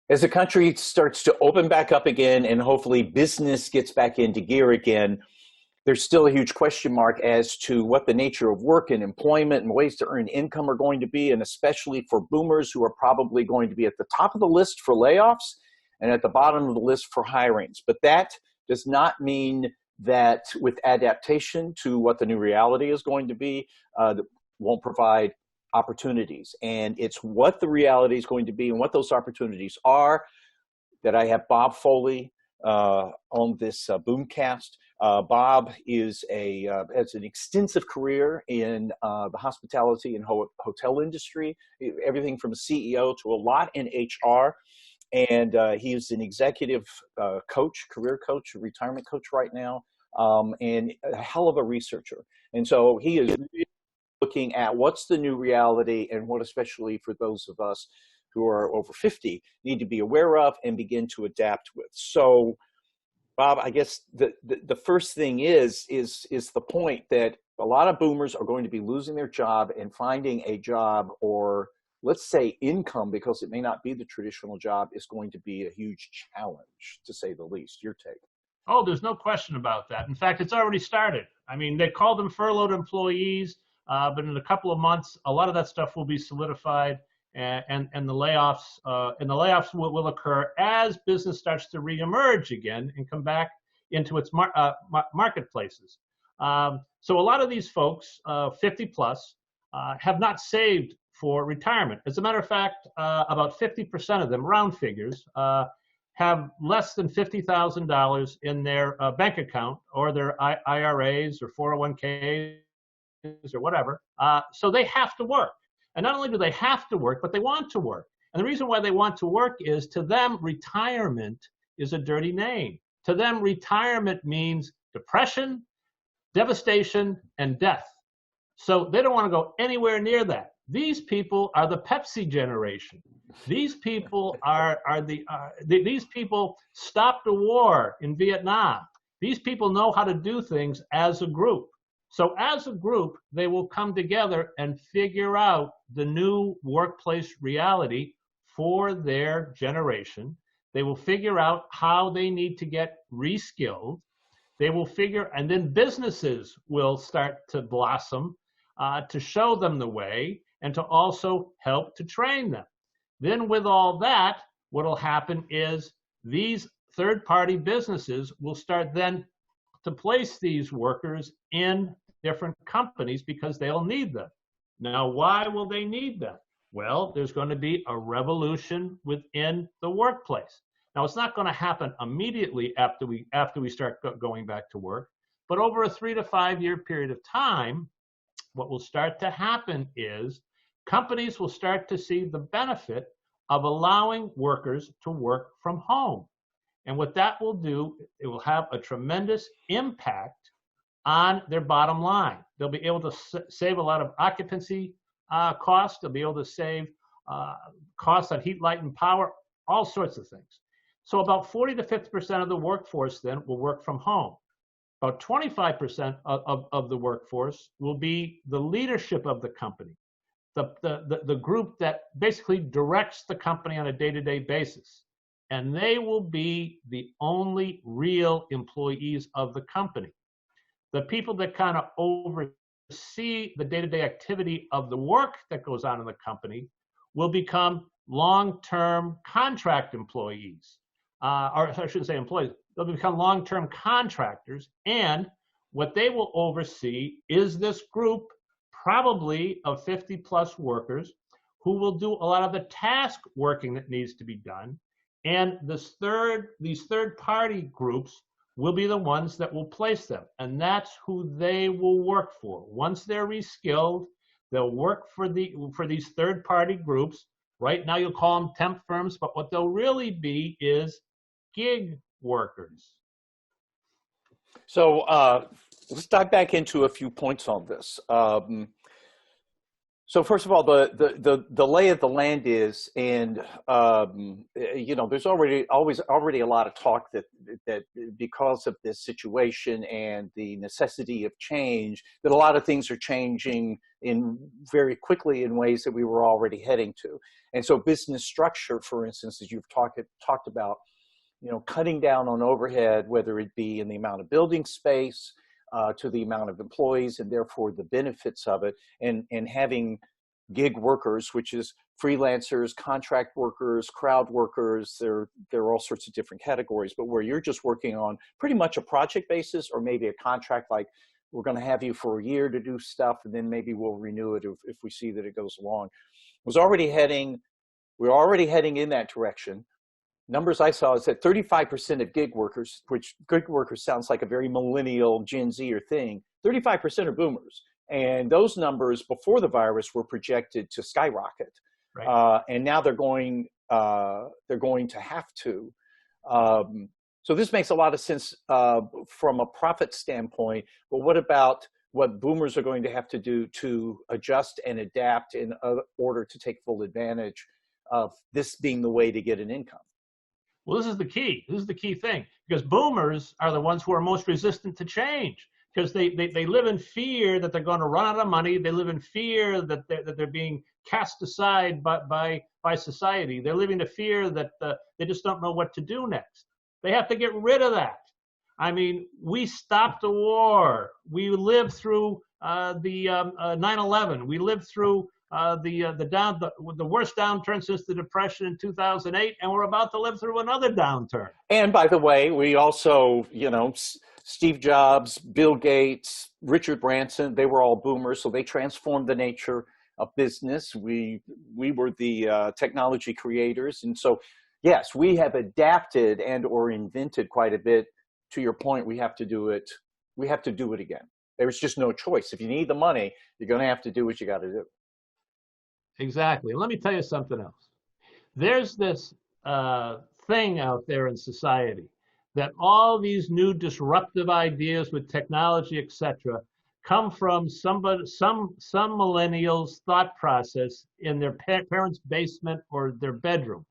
As the country starts to open back up again and hopefully business gets back into gear again, there's still a huge question mark as to what the nature of work and employment and ways to earn income are going to be, and especially for boomers who are probably going to be at the top of the list for layoffs and at the bottom of the list for hirings. But that does not mean that with adaptation to what the new reality is going to be, won't provide opportunities. And it's what the reality is going to be and what those opportunities are that I have Bob Foley on this Boomcast. Bob is has an extensive career in the hospitality and hotel industry, everything from a CEO to a lot in HR. And he is an executive coach, career coach, retirement coach right now, and a hell of a researcher. And so he is looking at what's the new reality and what, especially for those of us who are over 50, need to be aware of and begin to adapt with. So, Bob, I guess the first thing is the point that a lot of boomers are going to be losing their job and finding a job, or let's say income, because it may not be the traditional job, is going to be a huge challenge, to say the least. Your take? Oh, there's no question about that. In fact, it's already started. I mean, they call them furloughed employees, but in a couple of months, a lot of that stuff will be solidified, and the layoffs will occur as business starts to reemerge again and come back into its marketplaces. So a lot of these folks, 50 plus, have not saved for retirement. As a matter of fact, about 50% of them, round figures, have less than $50,000 in their bank account or their IRAs or 401ks or whatever. So they have to work. And not only do they have to work, but they want to work. And the reason why they want to work is, to them, retirement is a dirty name. To them, retirement means depression, devastation, and death. So they don't want to go anywhere near that. These people are the Pepsi generation. These people these people stopped a war in Vietnam. These people know how to do things as a group. So as a group, they will come together and figure out the new workplace reality for their generation. They will figure out how they need to get reskilled. They will figure, and then businesses will start to blossom to show them the way and to also help to train them. Then with all that, what will happen is these third-party businesses will start then to place these workers in different companies because they'll need them. Now, why will they need them? Well, there's going to be a revolution within the workplace. Now, it's not going to happen immediately after we start going back to work, but over a 3 to 5 year period of time, what will start to happen is companies will start to see the benefit of allowing workers to work from home. And what that will do, it will have a tremendous impact on their bottom line. They'll be able to save a lot of occupancy costs. They'll be able to save costs on heat, light, and power, all sorts of things. So about 40 to 50% of the workforce then will work from home. About 25% of the workforce will be the leadership of the company, the group that basically directs the company on a day-to-day basis. And they will be the only real employees of the company. The people that kind of oversee the day-to-day activity of the work that goes on in the company will become long-term contract employees. Or I shouldn't say employees, they'll become long-term contractors. And what they will oversee is this group, probably of 50 plus workers, who will do a lot of the task working that needs to be done. And these third-party groups will be the ones that will place them. And that's who they will work for. Once they're reskilled, they'll work for these third-party groups. Right now you'll call them temp firms, but what they'll really be is gig workers. So let's dive back into a few points on this. So first of all, the lay of the land is, and there's already a lot of talk that because of this situation and the necessity of change, that a lot of things are changing in very quickly in ways that we were already heading to. And so business structure, for instance, as you've talked about, cutting down on overhead, whether it be in the amount of building space, to the amount of employees and therefore the benefits of it, and having gig workers, which is freelancers, contract workers, crowd workers. There are all sorts of different categories, but where you're just working on pretty much a project basis, or maybe a contract, like we're going to have you for a year to do stuff, and then maybe we'll renew it if we see that it goes along. We're already heading in that direction. Numbers I saw is that 35% of gig workers, which gig workers sounds like a very millennial Gen Zer thing, 35% are boomers. And those numbers before the virus were projected to skyrocket. Right. And now they're going to have to. So this makes a lot of sense from a profit standpoint, but what about what boomers are going to have to do to adjust and adapt in order to take full advantage of this being the way to get an income? Well, this is the key. This is the key thing, because boomers are the ones who are most resistant to change, because they live in fear that they're going to run out of money. They live in fear that they're being cast aside by society. They're living in fear that they just don't know what to do next. They have to get rid of that. I mean, we stopped a war. We lived through the 9/11. We lived through the worst downturn since the Depression in 2008, and we're about to live through another downturn. And by the way, we also, Steve Jobs, Bill Gates, Richard Branson, they were all boomers, so they transformed the nature of business. We were the technology creators, and so yes, we have adapted and or invented quite a bit. To your point, we have to do it. We have to do it again. There's just no choice. If you need the money, you're going to have to do what you got to do. Exactly. Let me tell you something else. There's this thing out there in society that all these new disruptive ideas with technology, etc., come from some millennials' thought process in their parents' basement or their bedroom.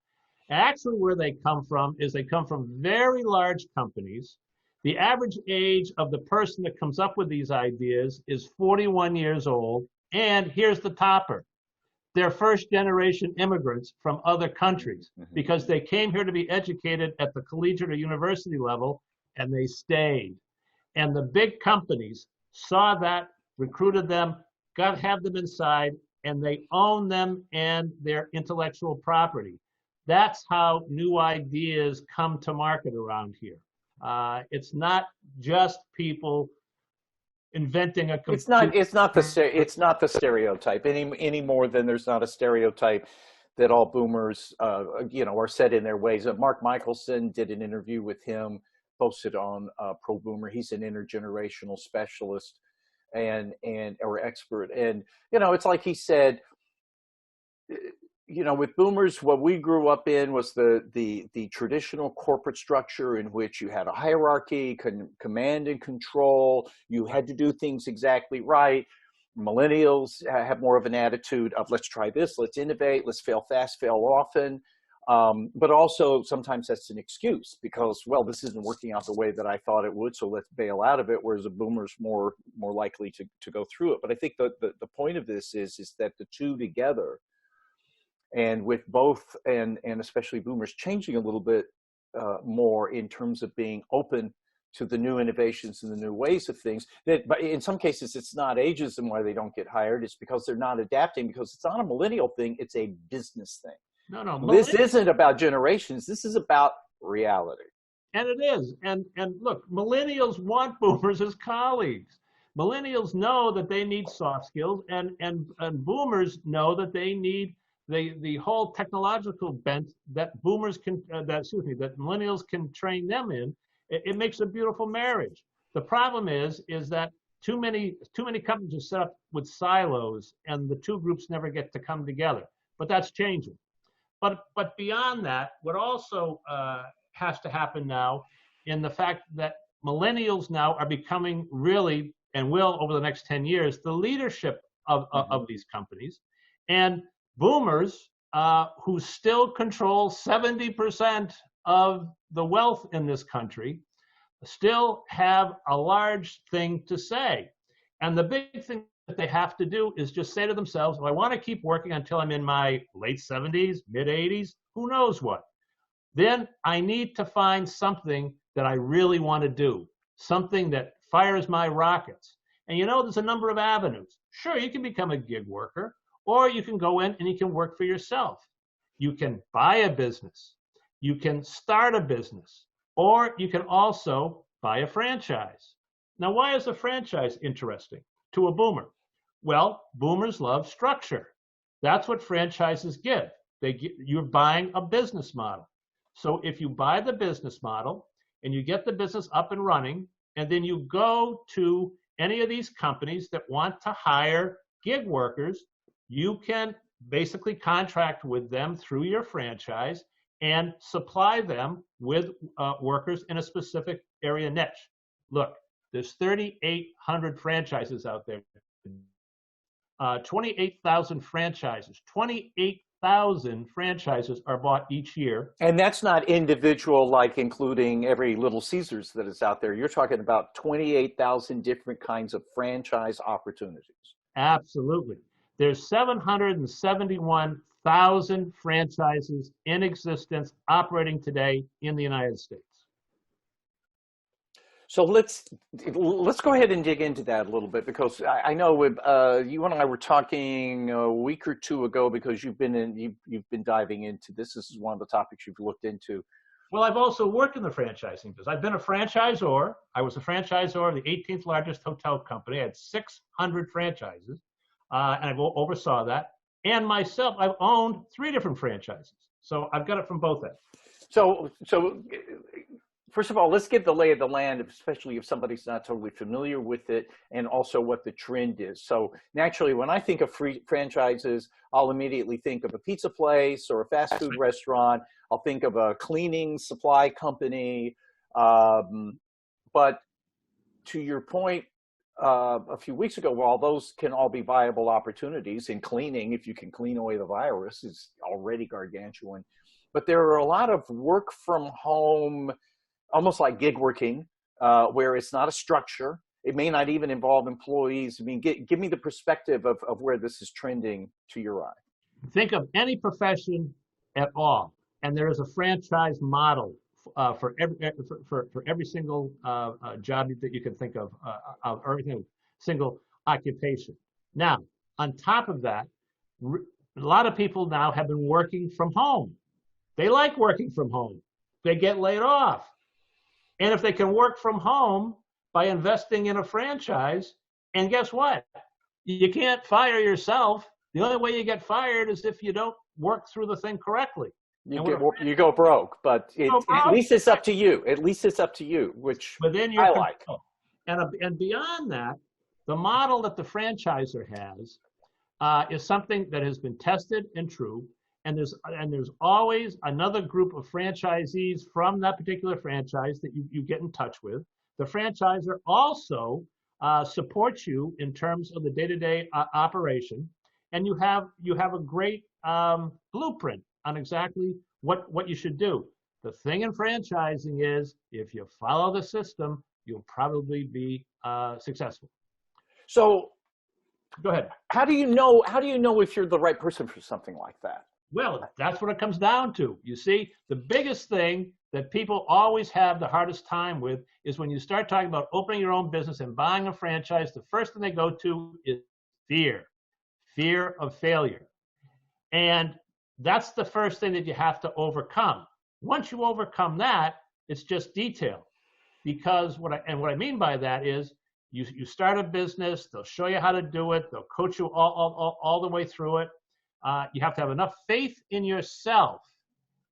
Actually, where they come from is they come from very large companies. The average age of the person that comes up with these ideas is 41 years old. And here's the topper. They're first-generation immigrants from other countries because they came here to be educated at the collegiate or university level, and they stayed. And the big companies saw that, recruited them, have them inside, and they own them and their intellectual property. That's how new ideas come to market around here. It's not just people inventing a computer. It's not the stereotype any more than there's not a stereotype that all boomers are set in their ways. Mark Michelson did an interview with him, posted on ProBoomer. He's an intergenerational specialist or expert, and it's like he said, with boomers, what we grew up in was the traditional corporate structure in which you had a hierarchy, command and control. You had to do things exactly right. Millennials have more of an attitude of let's try this, let's innovate, let's fail fast, fail often. But also sometimes that's an excuse because, well, this isn't working out the way that I thought it would, so let's bail out of it, whereas a boomer's more likely to go through it. But I think the point of this is that the two together, and with both, and especially boomers changing a little bit more in terms of being open to the new innovations and the new ways of things, but in some cases it's not ageism why they don't get hired. It's because they're not adapting, because it's not a millennial thing, it's a business thing. No. This isn't about generations. This is about reality. And it is. And look, millennials want boomers as colleagues. Millennials know that they need soft skills, and boomers know that they need the whole technological bent that millennials can train them in. It makes a beautiful marriage. The problem is that too many companies are set up with silos, and the two groups never get to come together. But that's changing. But beyond that, what also has to happen now, in the fact that millennials now are becoming really, and will over the next 10 years, the leadership of these companies. And boomers, who still control 70% of the wealth in this country, still have a large thing to say. And the big thing that they have to do is just say to themselves, well, I want to keep working until I'm in my late 70s, mid 80s, who knows what. Then I need to find something that I really want to do, something that fires my rockets. And there's a number of avenues. Sure, you can become a gig worker, or you can go in and you can work for yourself. You can buy a business. You can start a business, or you can also buy a franchise. Now, why is a franchise interesting to a boomer? Well, boomers love structure. That's what franchises give. You're buying a business model. So if you buy the business model and you get the business up and running, and then you go to any of these companies that want to hire gig workers, you can basically contract with them through your franchise and supply them with workers in a specific area niche. Look, there's 3,800 franchises out there. 28,000 franchises. 28,000 franchises are bought each year. And that's not individual, like including every Little Caesars that is out there. You're talking about 28,000 different kinds of franchise opportunities. Absolutely. There's 771,000 franchises in existence operating today in the United States. So let's go ahead and dig into that a little bit, because I know you and I were talking a week or two ago, because you've been diving into this. This is one of the topics you've looked into. Well, I've also worked in the franchising business. I've been a franchisor. I was a franchisor of the 18th largest hotel company. I had 600 franchises, and I oversaw that. And myself, I've owned 3 different franchises. So I've got it from both ends. So first of all, let's get the lay of the land, especially if somebody's not totally familiar with it, and also what the trend is. So naturally, when I think of franchises, I'll immediately think of a pizza place or a fast food restaurant. I'll think of a cleaning supply company. But to your point a few weeks ago, while those can all be viable opportunities in cleaning, if you can clean away the virus, is already gargantuan. But there are a lot of work from home, almost like gig working, where it's not a structure. It may not even involve employees. I mean, give me the perspective of where this is trending to your eye. Think of any profession at all, and there is a franchise model for every single job that you can think of every single occupation. Now, on top of that, a lot of people now have been working from home. They like working from home. They get laid off. And if they can work from home by investing in a franchise, and guess what? You can't fire yourself. The only way you get fired is if you don't work through the thing correctly. You go broke, but at least it's up to you. At least it's up to you, which I like. And beyond that, the model that the franchisor has is something that has been tested and true. And there's always another group of franchisees from that particular franchise that you get in touch with. The franchisor also supports you in terms of the day-to-day operation, and you have a great blueprint on exactly what you should do. The thing in franchising is, if you follow the system, you'll probably be successful. So, go ahead. How do you know if you're the right person for something like that? Well, that's what it comes down to. You see, the biggest thing that people always have the hardest time with is when you start talking about opening your own business and buying a franchise, the first thing they go to is fear of failure. And that's the first thing that you have to overcome. Once you overcome that, it's just detail. Because what I mean by that is you start a business, they'll show you how to do it, they'll coach you all the way through it. You have to have enough faith in yourself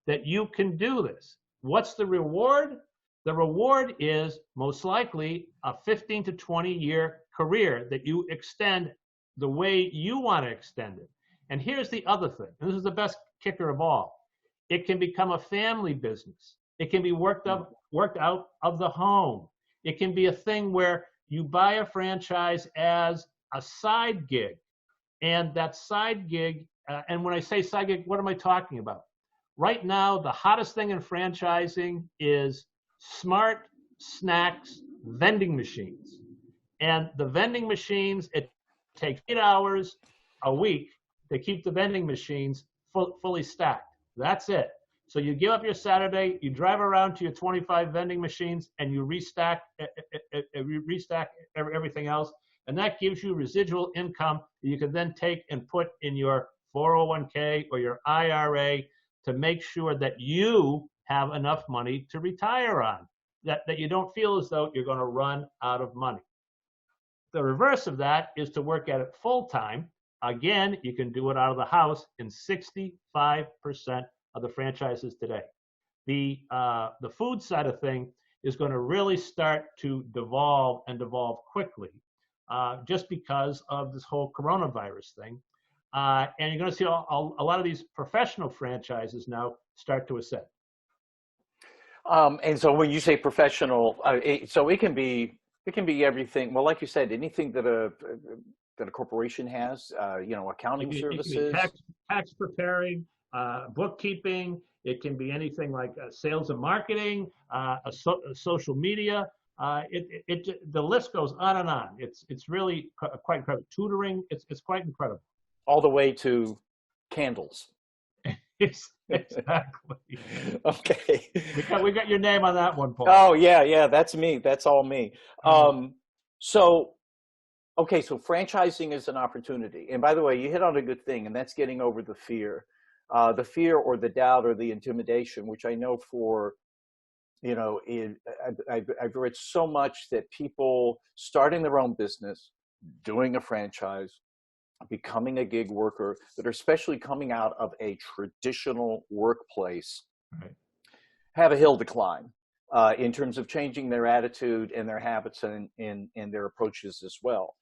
that you can do this. What's the reward? The reward is most likely a 15 to 20 year career that you extend the way you want to extend it. And here's the other thing, and this is the best kicker of all. It can become a family business. It can be worked out of the home. It can be a thing where you buy a franchise as a side gig. And that side gig, and when I say side gig, what am I talking about? Right now, the hottest thing in franchising is smart snacks vending machines. And the vending machines, it takes 8 hours a week to keep the vending machines fully stacked. That's it. So you give up your Saturday, you drive around to your 25 vending machines, and you restack everything else. And that gives you residual income that you can then take and put in your 401k or your IRA to make sure that you have enough money to retire on, that you don't feel as though you're going to run out of money. The reverse of that is to work at it full time. Again, you can do it out of the house in 65% of the franchises today. The food side of thing is going to really start to devolve quickly, just because of this whole coronavirus thing. And you're going to see a lot of these professional franchises now start to ascend. And so when you say professional, so it can be everything. Well, like you said, anything that a corporation has, accounting services, tax preparing, bookkeeping. It can be anything like sales and marketing, social media. The list goes on and on. It's really quite incredible. Tutoring. It's quite incredible. All the way to candles. Exactly. Okay. We got your name on that one, Paul. Oh yeah, that's me. That's all me. So franchising is an opportunity. And by the way, you hit on a good thing, and that's getting over the fear or the doubt or the intimidation, which I know I've read so much that people starting their own business, doing a franchise, becoming a gig worker, that are especially coming out of a traditional workplace, right, have a hill to climb in terms of changing their attitude and their habits and their approaches as well.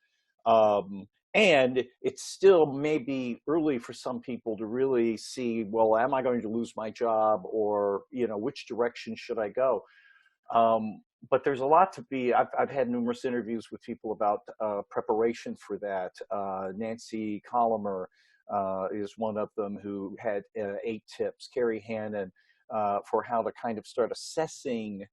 And it's still maybe early for some people to really see, well, am I going to lose my job, or, which direction should I go? But there's a lot to be. I've had numerous interviews with people about preparation for that. Nancy Collimer is one of them, who had 8 tips. Carrie Hannon for how to kind of start assessing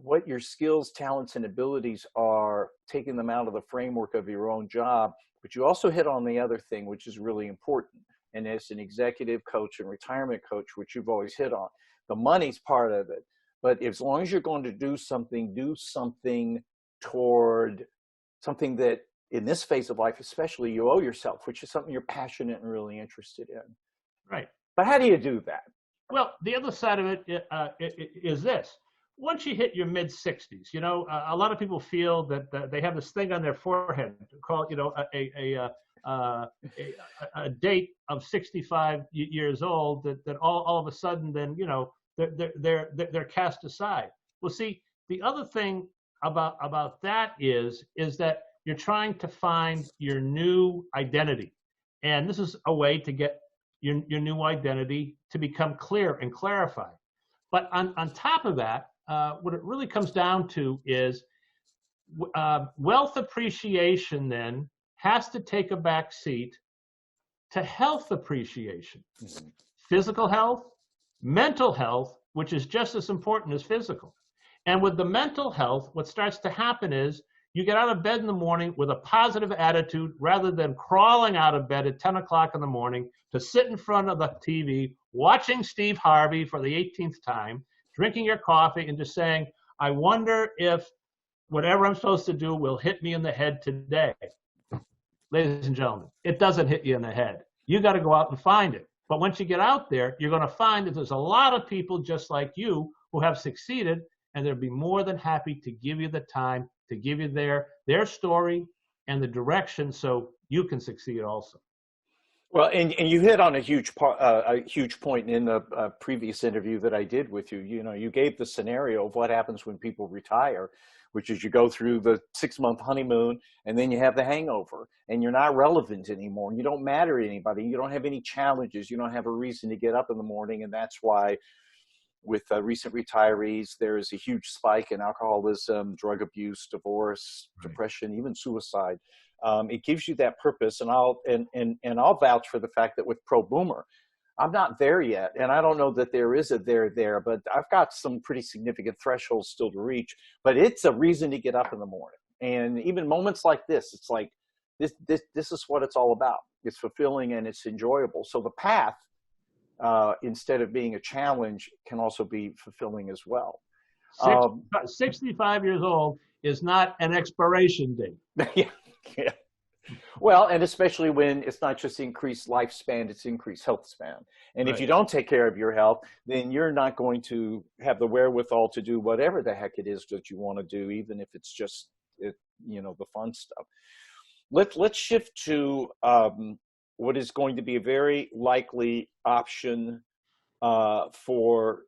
what your skills, talents, and abilities are, taking them out of the framework of your own job. But you also hit on the other thing, which is really important. And as an executive coach and retirement coach, which you've always hit on, the money's part of it. But as long as you're going to do something toward something that, in this phase of life especially, you owe yourself, which is something you're passionate and really interested in. Right. But how do you do that? Well, the other side of it is this. Once you hit your mid-60s, a lot of people feel that they have this thing on their forehead called, a date of 65 years old that all of a sudden then, they're cast aside. Well, see, the other thing about that is that you're trying to find your new identity. And this is a way to get your new identity to become clear and clarified. But on top of that, what it really comes down to is wealth appreciation then has to take a back seat to health appreciation. Mm-hmm. Physical health, mental health, which is just as important as physical. And with the mental health, what starts to happen is you get out of bed in the morning with a positive attitude, rather than crawling out of bed at 10 o'clock in the morning to sit in front of the TV, watching Steve Harvey for the 18th time, drinking your coffee and just saying, I wonder if whatever I'm supposed to do will hit me in the head today. Ladies and gentlemen, it doesn't hit you in the head. You got to go out and find it. But once you get out there, you're going to find that there's a lot of people just like you who have succeeded, and they'll be more than happy to give you the time, to give you their story and the direction so you can succeed also. Well, and you hit on a huge point in the previous interview that I did with you. You gave the scenario of what happens when people retire, which is you go through the 6-month honeymoon and then you have the hangover and you're not relevant anymore. You don't matter to anybody. You don't have any challenges. You don't have a reason to get up in the morning. And that's why with recent retirees, there is a huge spike in alcoholism, drug abuse, divorce, depression, even suicide. It gives you that purpose, and I'll vouch for the fact that with ProBoomer, I'm not there yet, and I don't know that there is a there, but I've got some pretty significant thresholds still to reach. But it's a reason to get up in the morning, and even moments like this, it's like this is what it's all about. It's fulfilling and it's enjoyable. So the path, instead of being a challenge, can also be fulfilling as well. 65 years old is not an expiration date. Yeah, yeah. Well, and especially when it's not just increased lifespan, it's increased health span. And Right. if you don't take care of your health, then you're not going to have the wherewithal to do whatever the heck it is that you want to do, even if it's just, the fun stuff. Let's shift to what is going to be a very likely option for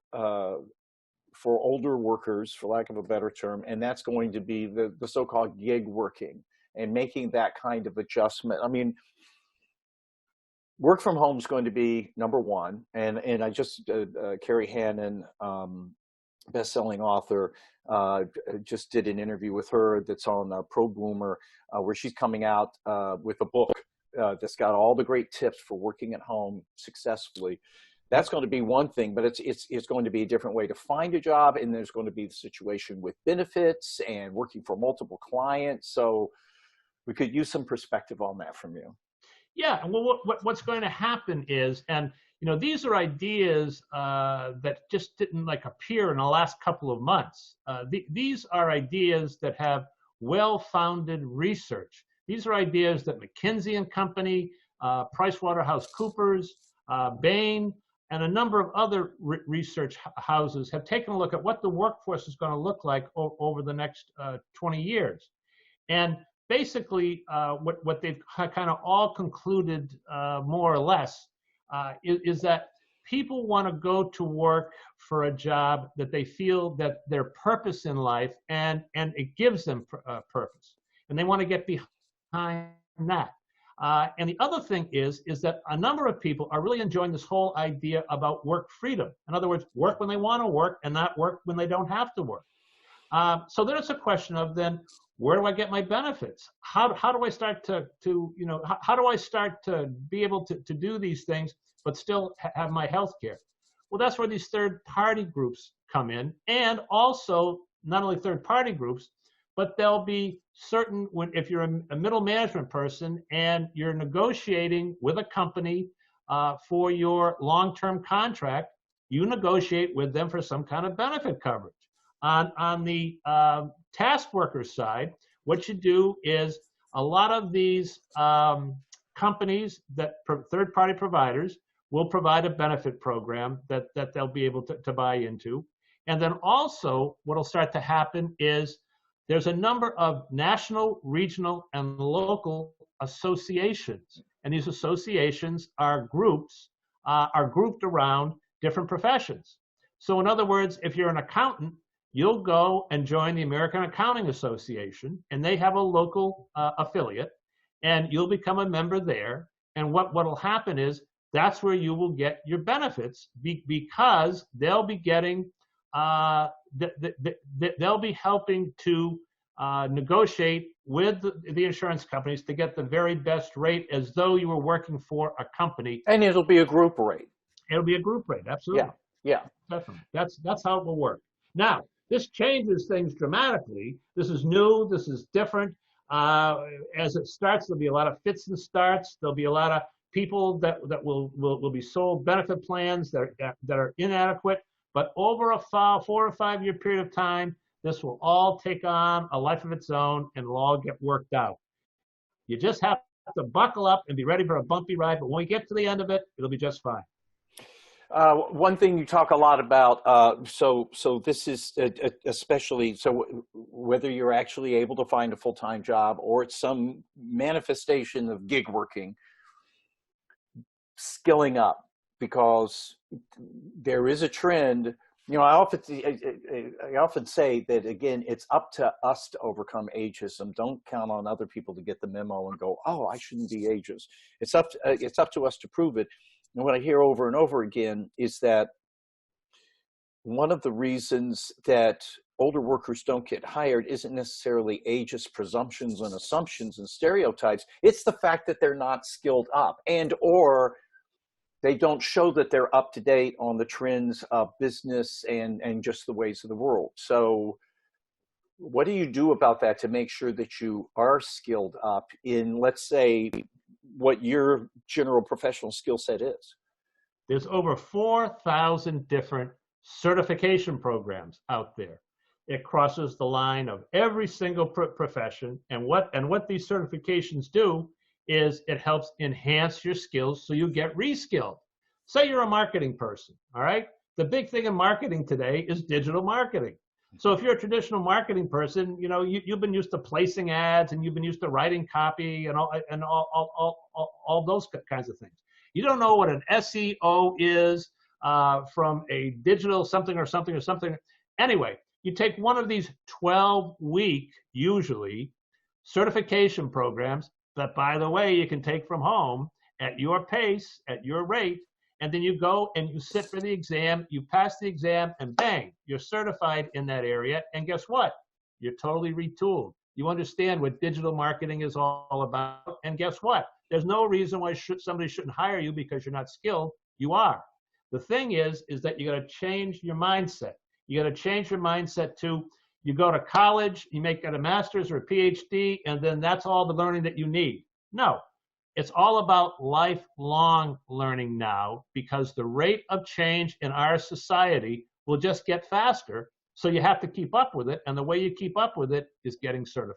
older workers, for lack of a better term, and that's going to be the so-called gig working and making that kind of adjustment. I mean, work from home is going to be number one, and I just Carrie Hannon, best-selling author, just did an interview with her that's on ProBoomer, where she's coming out with a book that's got all the great tips for working at home successfully. That's going to be one thing, but it's going to be a different way to find a job, and there's going to be the situation with benefits and working for multiple clients. So we could use some perspective on that from you. Yeah, well, what's going to happen is, and these are ideas that just didn't appear in the last couple of months. These are ideas that have well-founded research. These are ideas that McKinsey and Company, PricewaterhouseCoopers, Bain, and a number of other research houses have taken a look at what the workforce is going to look like over the next 20 years. And basically, what they've kind of all concluded, more or less, is that people want to go to work for a job that they feel that their purpose in life, and it gives them purpose, and they want to get behind that. And the other thing is that a number of people are really enjoying this whole idea about work freedom. In other words, work when they want to work and not work when they don't have to work. So then it's a question of then, where do I get my benefits? How do I start how do I start to be able to do these things but still have my health care? Well, that's where these third-party groups come in, and also not only third-party groups, but there'll be certain, if you're a middle management person and you're negotiating with a company for your long-term contract, you negotiate with them for some kind of benefit coverage. On the task worker side, what you do is a lot of these companies, that third-party providers, will provide a benefit program that they'll be able to buy into. And then also what will start to happen is there's a number of national, regional, and local associations. And these associations are grouped around different professions. So in other words, if you're an accountant, you'll go and join the American Accounting Association, and they have a local affiliate, and you'll become a member there. And what will happen is that's where you will get your benefits, because they'll be getting, they'll be helping to negotiate with the insurance companies to get the very best rate, as though you were working for a company. And it'll be a group rate. It'll be a group rate, absolutely. Yeah. Definitely. That's how it will work. Now, this changes things dramatically. This is new. This is different. As it starts, there'll be a lot of fits and starts. There'll be a lot of people that will be sold benefit plans that are inadequate. But over a 4 or 5 year period of time, this will all take on a life of its own, and it'll all get worked out. You just have to buckle up and be ready for a bumpy ride. But when we get to the end of it, it'll be just fine. One thing you talk a lot about, so this is especially, so whether you're actually able to find a full-time job or it's some manifestation of gig working, skilling up, because there is a trend. I often say that, again, it's up to us to overcome ageism. Don't count on other people to get the memo and go, oh, I shouldn't be ageist. It's up to us to prove it. And what I hear over and over again is that one of the reasons that older workers don't get hired isn't necessarily ageist presumptions and assumptions and stereotypes. It's the fact that they're not skilled up, and or they don't show that they're up to date on the trends of business and just the ways of the world. So what do you do about that to make sure that you are skilled up in, let's say, what your general professional skill set is? There's over 4,000 different certification programs out there. It crosses the line of every single profession. And what these certifications do is it helps enhance your skills so you get reskilled. Say you're a marketing person, all right? The big thing in marketing today is digital marketing. So if you're a traditional marketing person, you know, you've been used to placing ads and you've been used to writing copy and all those kinds of things. You don't know what an SEO is from a digital something or something or something. Anyway, you take one of these 12-week, usually, certification programs that, by the way, you can take from home at your pace, at your rate, and then you go and you sit for the exam, you pass the exam, and bang, you're certified in that area. And guess what? You're totally retooled. You understand what digital marketing is all about. And guess what? There's no reason why somebody shouldn't hire you because you're not skilled. You are. The thing is that you got to change your mindset. You got to change your mindset to, you go to college, you make it a master's or a PhD, and then that's all the learning that you need. No, it's all about lifelong learning now, because the rate of change in our society will just get faster. So you have to keep up with it. And the way you keep up with it is getting certified.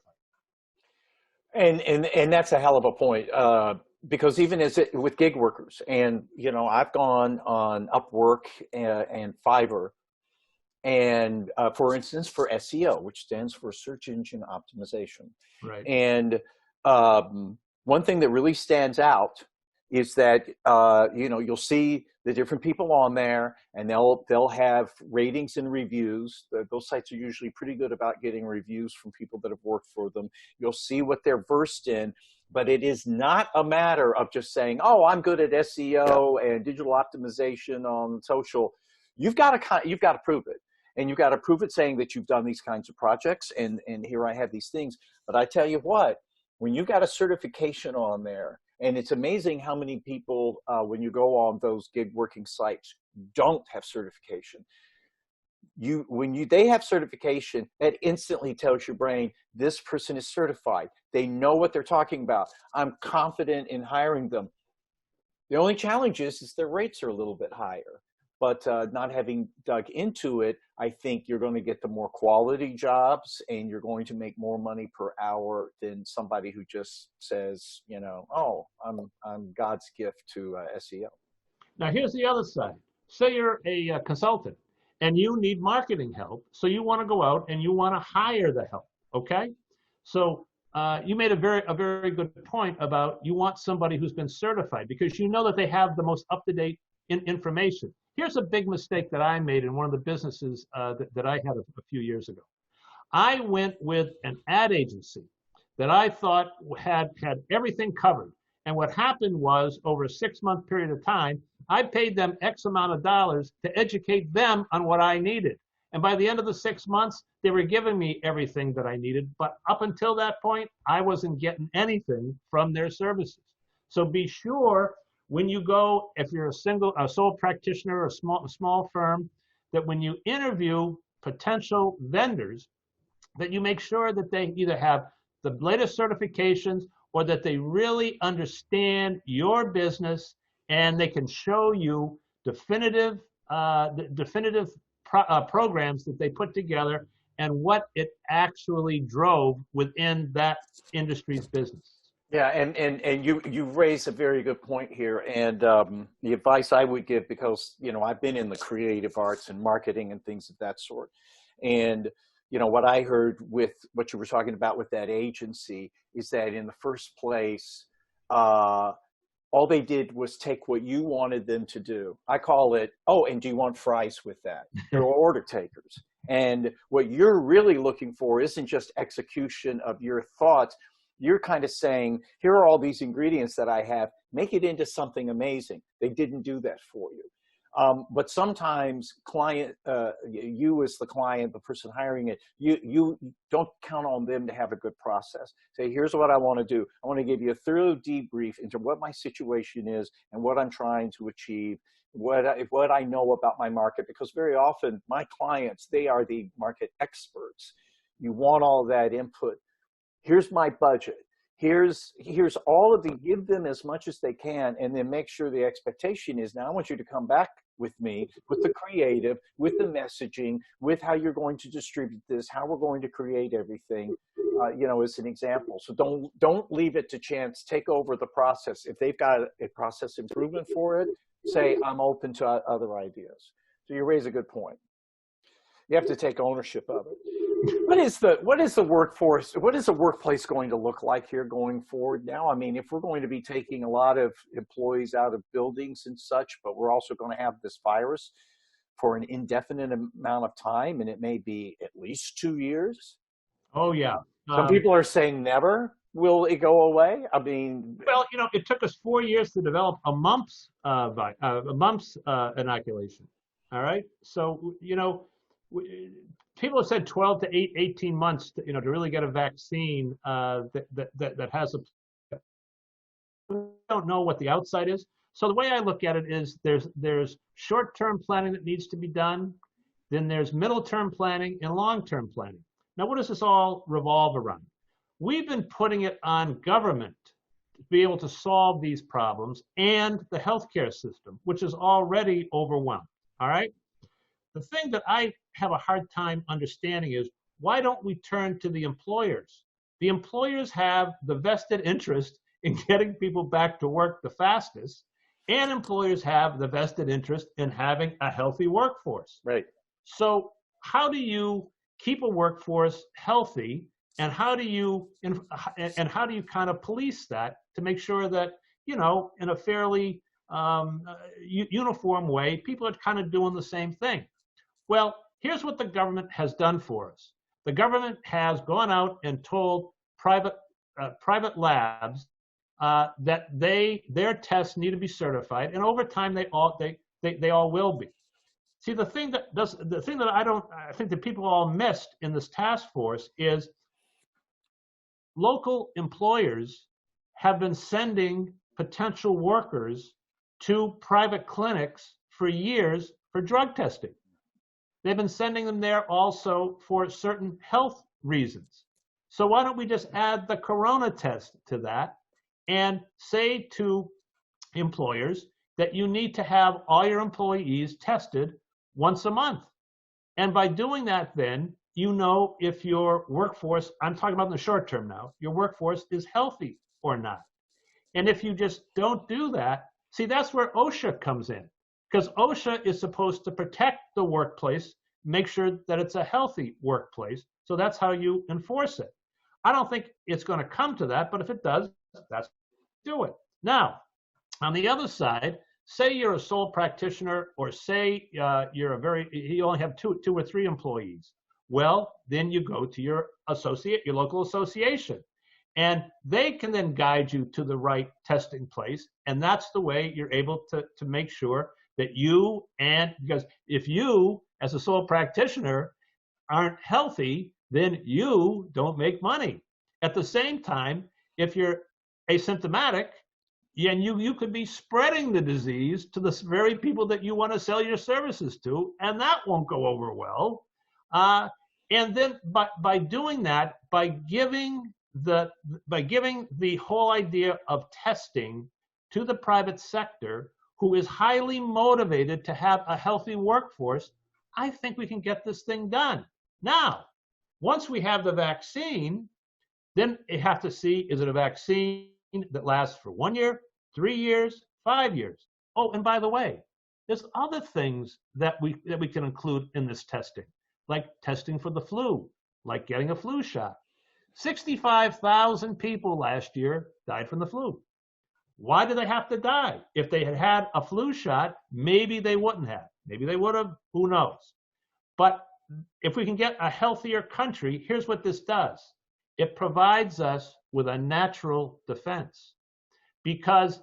And that's a hell of a point, because even with gig workers, and, you know, I've gone on Upwork and Fiverr, and for instance, for SEO, which stands for search engine optimization. Right. And one thing that really stands out is that, you know, you'll see the different people on there, and they'll have ratings and reviews. Those sites are usually pretty good about getting reviews from people that have worked for them. You'll see what they're versed in, but it is not a matter of just saying, oh, I'm good at SEO and digital optimization on social. You've got to prove it. And you've got to prove it saying that you've done these kinds of projects, and here I have these things. But I tell you what, when you've got a certification on there, and it's amazing how many people, when you go on those gig working sites, don't have certification. They have certification, that instantly tells your brain, this person is certified. They know what they're talking about. I'm confident in hiring them. The only challenge is their rates are a little bit higher. But not having dug into it, I think you're going to get the more quality jobs, and you're going to make more money per hour than somebody who just says, you know, oh, I'm God's gift to SEO. Now, here's the other side. Say you're a consultant and you need marketing help. So you want to go out and you want to hire the help. Okay. So you made a very good point about you want somebody who's been certified, because you know that they have the most up-to-date information. Here's a big mistake that I made in one of the businesses that I had a few years ago. I went with an ad agency that I thought had everything covered. And what happened was, over a 6-month period of time, I paid them X amount of dollars to educate them on what I needed. And by the end of the 6 months, they were giving me everything that I needed. But up until that point, I wasn't getting anything from their services. So be sure, when you go, if you're a sole practitioner or a small firm, that when you interview potential vendors, that you make sure that they either have the latest certifications, or that they really understand your business and they can show you definitive programs that they put together and what it actually drove within that industry's business. Yeah, and you raise a very good point here, and the advice I would give, because, you know, I've been in the creative arts and marketing and things of that sort, and, you know, what I heard with what you were talking about with that agency is that in the first place, all they did was take what you wanted them to do. I call it, oh, and do you want fries with that? They're order takers. And what you're really looking for isn't just execution of your thoughts. You're kind of saying, here are all these ingredients that I have, make it into something amazing. They didn't do that for you. But sometimes you as the client, the person hiring it, you don't count on them to have a good process. Say, here's what I want to do. I want to give you a thorough debrief into what my situation is and what I'm trying to achieve, what I know about my market, because very often my clients, they are the market experts. You want all that input. Here's my budget. Here's all of the, give them as much as they can, and then make sure the expectation is, now I want you to come back with me with the creative, with the messaging, with how you're going to distribute this, how we're going to create everything, as an example. So don't leave it to chance. Take over the process. If they've got a process improvement for it, say, I'm open to other ideas. So you raise a good point. You have to take ownership of it. What is the workforce? What is the workplace going to look like here going forward now? I mean, if we're going to be taking a lot of employees out of buildings and such, but we're also going to have this virus for an indefinite amount of time, and it may be at least 2 years. Oh yeah. Some people are saying never. Will it go away? I mean, well, it took us 4 years to develop a mumps inoculation. All right. So, people have said 12 to 18 months to really get a vaccine that has a. We don't know what the outside is. So the way I look at it is there's short-term planning that needs to be done. Then there's middle-term planning and long-term planning. Now, what does this all revolve around? We've been putting it on government to be able to solve these problems, and the healthcare system, which is already overwhelmed. All right. The thing that I have a hard time understanding is, why don't we turn to the employers? The employers have the vested interest in getting people back to work the fastest, and employers have the vested interest in having a healthy workforce. Right. So how do you keep a workforce healthy, and how do you kind of police that to make sure that, in a fairly uniform way, people are kind of doing the same thing? Well, here's what the government has done for us. The government has gone out and told private labs that their tests need to be certified, and over time they all will be. See, the thing that I think that people all missed in this task force is local employers have been sending potential workers to private clinics for years for drug testing. They've been sending them there also for certain health reasons. So why don't we just add the corona test to that and say to employers that you need to have all your employees tested once a month? And by doing that, then, if your workforce, I'm talking about in the short term now, your workforce is healthy or not. And if you just don't do that, see, that's where OSHA comes in. Because OSHA is supposed to protect the workplace, make sure that it's a healthy workplace. So that's how you enforce it. I don't think it's going to come to that, but if it does, that's do it. Now, on the other side, say you're a sole practitioner, or say you only have two or three employees. Well, then you go to your local association, and they can then guide you to the right testing place. And that's the way you're able to make sure that because if you, as a sole practitioner, aren't healthy, then you don't make money. At the same time, if you're asymptomatic, and you could be spreading the disease to the very people that you want to sell your services to, and that won't go over well. And then by doing that, by giving the whole idea of testing to the private sector, who is highly motivated to have a healthy workforce, I think we can get this thing done. Now, once we have the vaccine, then you have to see, is it a vaccine that lasts for 1 year, 3 years, 5 years? Oh, and by the way, there's other things that we can include in this testing, like testing for the flu, like getting a flu shot. 65,000 people last year died from the flu. Why do they have to die? If they had had a flu shot, maybe they wouldn't have. Maybe they would have. Who knows? But if we can get a healthier country, here's what this does. It provides us with a natural defense. Because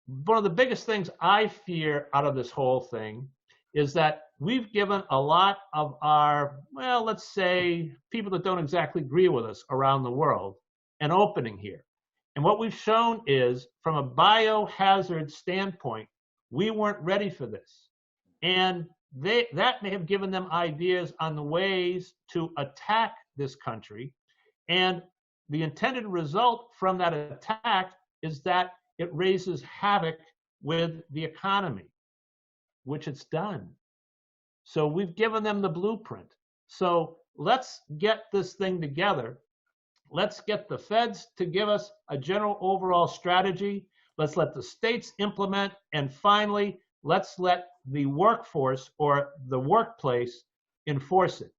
one of the biggest things I fear out of this whole thing is that we've given a lot of our, well, let's say people that don't exactly agree with us around the world an opening here. And what we've shown is, from a biohazard standpoint, we weren't ready for this. And that may have given them ideas on the ways to attack this country. And the intended result from that attack is that it raises havoc with the economy, which it's done. So we've given them the blueprint. So let's get this thing together. Let's get the feds to give us a general overall strategy. Let's let the states implement. And finally, let's let the workforce or the workplace enforce it.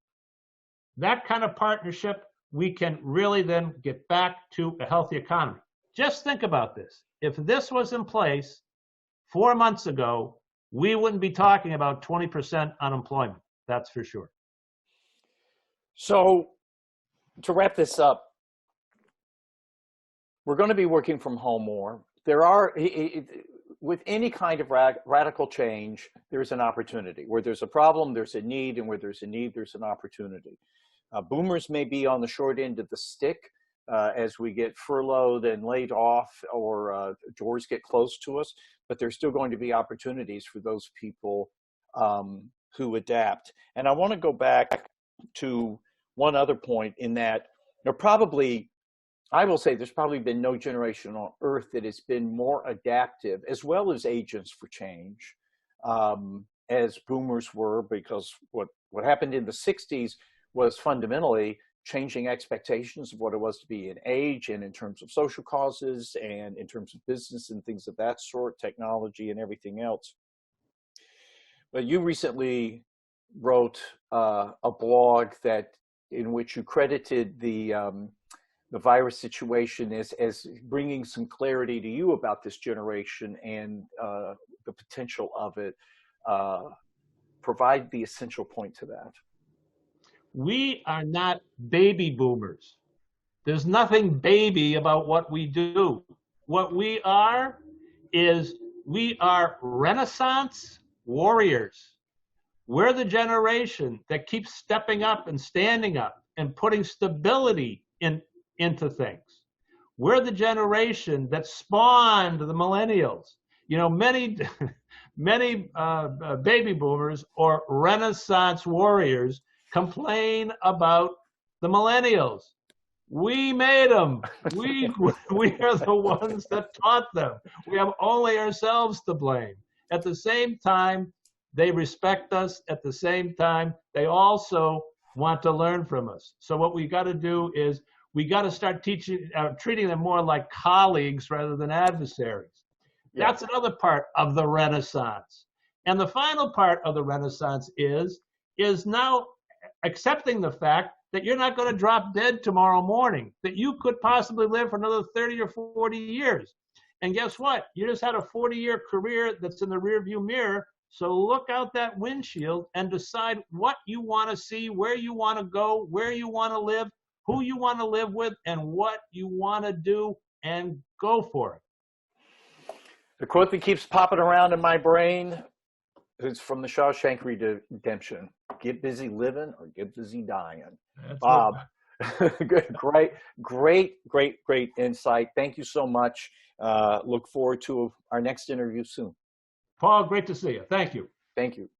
That kind of partnership, we can really then get back to a healthy economy. Just think about this. If this was in place 4 months ago, we wouldn't be talking about 20% unemployment. That's for sure. So to wrap this up, we're going to be working from home more. There are, with any kind of radical change, there's an opportunity. Where there's a problem, there's a need, and where there's a need, there's an opportunity. Boomers may be on the short end of the stick as we get furloughed and laid off, or doors get closed to us, but there's still going to be opportunities for those people who adapt. And I want to go back to one other point, in that I will say there's probably been no generation on earth that has been more adaptive, as well as agents for change, as boomers were, because what happened in the 60s was fundamentally changing expectations of what it was to be in age, and in terms of social causes, and in terms of business and things of that sort, technology and everything else. But you recently wrote a blog in which you credited the virus situation as bringing some clarity to you about this generation and the potential of it. Provide the essential point to that. We are not baby boomers. There's nothing baby about what we do. What we are is we are Renaissance warriors. We're the generation that keeps stepping up and standing up and putting stability into things. We're the generation that spawned the millennials. You know, many baby boomers or Renaissance warriors complain about the millennials. We made them. We are the ones that taught them. We have only ourselves to blame. At the same time, they respect us. At the same time, they also want to learn from us. So what we got to do is we got to start treating them more like colleagues rather than adversaries. Yeah. That's another part of the Renaissance. And the final part of the Renaissance is now accepting the fact that you're not going to drop dead tomorrow morning, that you could possibly live for another 30 or 40 years. And guess what? You just had a 40-year career that's in the rearview mirror. So look out that windshield and decide what you want to see, where you want to go, where you want to live, who you want to live with, and what you want to do, and go for it. The quote that keeps popping around in my brain is from the Shawshank Redemption: "Get busy living or get busy dying." That's Bob, great insight. Thank you so much. Look forward to our next interview soon. Paul, great to see you. Thank you. Thank you.